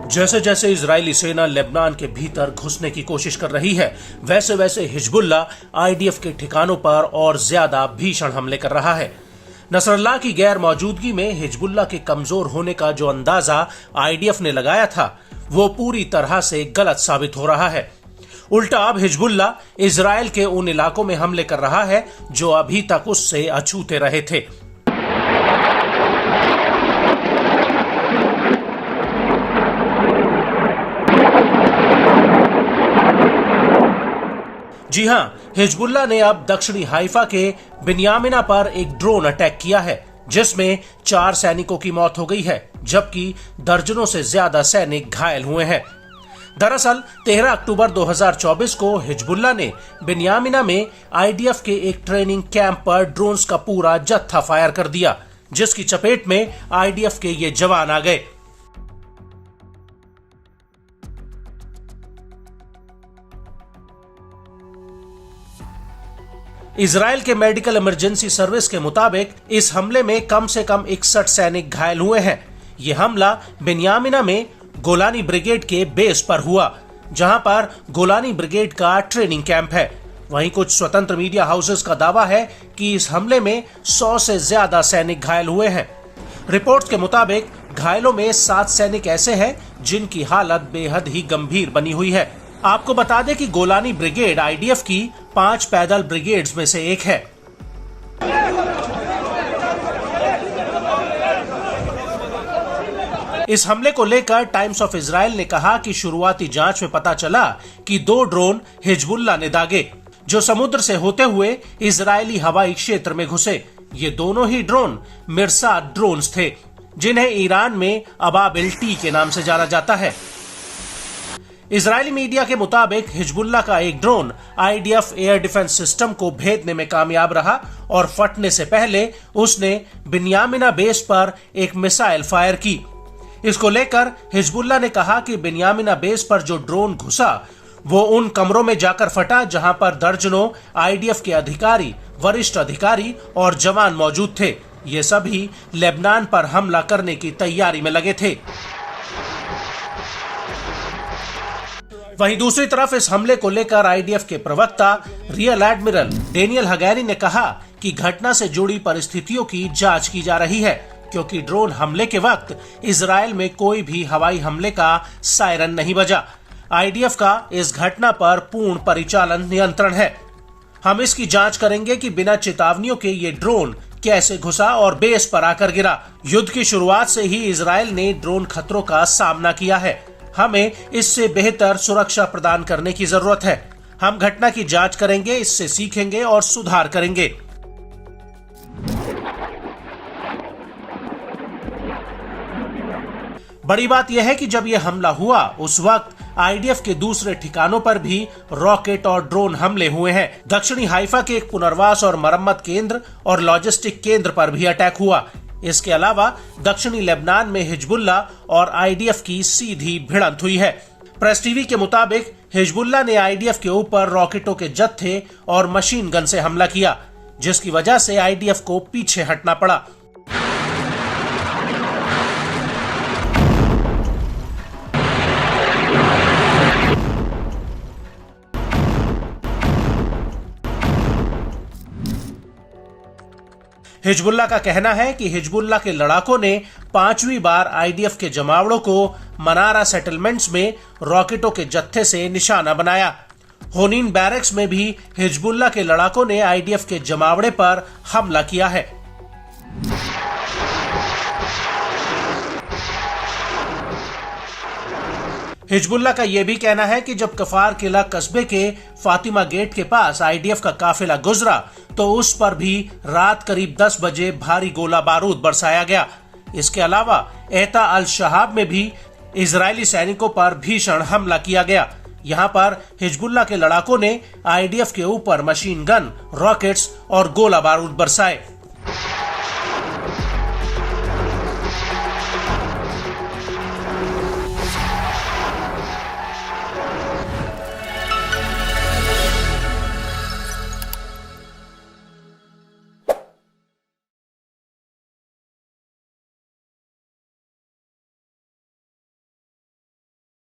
जैसे जैसे इजरायली सेना लेबनान के भीतर घुसने की कोशिश कर रही है, वैसे वैसे हिजबुल्ला आईडीएफ के ठिकानों पर और ज्यादा भीषण हमले कर रहा है। नसरल्लाह की गैर मौजूदगी में हिजबुल्ला के कमजोर होने का जो अंदाजा आईडीएफ ने लगाया था, वो पूरी तरह से गलत साबित हो रहा है। उल्टा अब हिजबुल्ला इजरायल के उन इलाकों में हमले कर रहा है जो अभी तक उससे अछूते रहे थे। जी हां, हिजबुल्ला ने अब दक्षिणी हाइफा के बिन्यामिना पर एक ड्रोन अटैक किया है, जिसमें 4 सैनिकों की मौत हो गई है, जबकि दर्जनों से ज्यादा सैनिक घायल हुए हैं। दरअसल 13 अक्टूबर 2024 को हिजबुल्ला ने बिन्यामिना में आईडीएफ के एक ट्रेनिंग कैंप पर ड्रोन्स का पूरा जत्था फायर कर दिया, जिसकी चपेट में आईडीएफ के ये जवान आ गए। इजराइल के मेडिकल इमरजेंसी सर्विस के मुताबिक इस हमले में कम से कम 61 सैनिक घायल हुए हैं। यह हमला बिन्यामिना में गोलानी ब्रिगेड के बेस पर हुआ, जहां पर गोलानी ब्रिगेड का ट्रेनिंग कैंप है। वहीं कुछ स्वतंत्र मीडिया हाउसेस का दावा है कि इस हमले में 100 से ज्यादा सैनिक घायल हुए हैं। रिपोर्ट्स के मुताबिक घायलों में 7 सैनिक ऐसे हैं जिनकी हालत बेहद ही गंभीर बनी हुई है। आपको बता दें कि गोलानी ब्रिगेड आईडीएफ की 5 पैदल ब्रिगेड्स में से एक है। इस हमले को लेकर टाइम्स ऑफ इजराइल ने कहा कि शुरुआती जांच में पता चला कि 2 ड्रोन हिजबुल्ला ने दागे, जो समुद्र से होते हुए इजरायली हवाई क्षेत्र में घुसे। ये दोनों ही ड्रोन मिरसाद ड्रोन्स थे, जिन्हें ईरान में अबाबिल टी के नाम से जाना जाता है। इजरायली मीडिया के मुताबिक हिजबुल्ला का एक drone IDF air defence system को भेदने में कामयाब रहा और फटने से पहले उसने बिन्यामिना बेस पर एक मिसाइल फायर की। इसको लेकर हिजबुल्ला ने कहा कि बिन्यामिना बेस पर जो ड्रोन घुसा वो उन कमरों में जाकर फटा जहां पर दर्जनों आईडीएफ के अधिकारी, वरिष्ठ अधिकारी और जवान मौजूद थे। ये सभी लेबनान पर हमला करने की तैयारी में लगे थे। वहीं दूसरी तरफ इस हमले को लेकर आईडीएफ के प्रवक्ता रियल एडमिरल डेनियल हगैरी ने कहा कि घटना से जुड़ी परिस्थितियों की जांच की जा रही है, क्योंकि ड्रोन हमले के वक्त इजरायल में कोई भी हवाई हमले का सायरन नहीं बजा। आईडीएफ का इस घटना पर पूर्ण परिचालन नियंत्रण है। हम इसकी जांच करेंगे कि बिना चेतावनियों के ये ड्रोन कैसे घुसा और बेस पर आकर गिरा। युद्ध की शुरुआत से ही इजरायल ने ड्रोन खतरों का सामना किया है। हमें इससे बेहतर सुरक्षा प्रदान करने की जरूरत है। हम घटना की जांच करेंगे, इससे सीखेंगे और सुधार करेंगे। बड़ी बात यह है कि जब यह हमला हुआ उस वक्त आईडीएफ के दूसरे ठिकानों पर भी रॉकेट और ड्रोन हमले हुए हैं। दक्षिणी हाइफा के एक पुनर्वास और मरम्मत केंद्र और लॉजिस्टिक केंद्र पर भी अटैक हुआ। इसके अलावा दक्षिणी लेबनान में हिजबुल्ला और आईडीएफ की सीधी भिड़ंत हुई है। प्रेस टीवी के मुताबिक हिजबुल्ला ने आईडीएफ के ऊपर रॉकेटों के जत्थे और मशीन गन से हमला किया, जिसकी वजह से आईडीएफ को पीछे हटना पड़ा। हिजबुल्ला का कहना है कि हिजबुल्ला के लड़ाकों ने 5वीं बार आईडीएफ के जमावड़ों को मनारा सेटलमेंट्स में रॉकेटों के जत्थे से निशाना बनाया। होनीन बैरक्स में भी हिजबुल्ला के लड़ाकों ने आईडीएफ के जमावड़े पर हमला किया है। हिजबुल्ला का यह भी कहना है कि जब कफार किला कस्बे के फातिमा गेट के पास आईडीएफ का काफिला गुजरा तो उस पर भी रात करीब 10 बजे भारी गोला बारूद बरसाया गया। इसके अलावा एता अल शहाब में भी इजरायली सैनिकों पर भीषण हमला किया गया। यहां पर हिजबुल्ला के लड़ाकों ने आईडीएफ के ऊपर मशीन गन, रॉकेट्स और गोला बारूद बरसाए।